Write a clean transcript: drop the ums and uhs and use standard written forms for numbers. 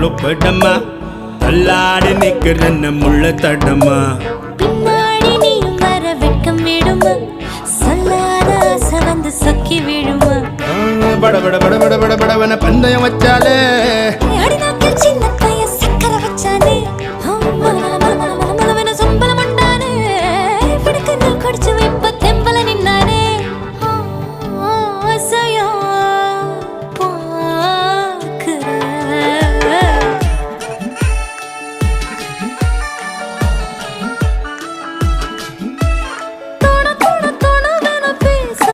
கொழுப்படமா தள்ளாடி நிக்கிறன்ன முள்ள தடமா பின்னாடி நீயும் வர வெட்கம் விடுமா சொல்லாத ஆசை வந்து சொக்கி விடுமா பட பட பட பட பட படவன பந்தயம் வச்சாலே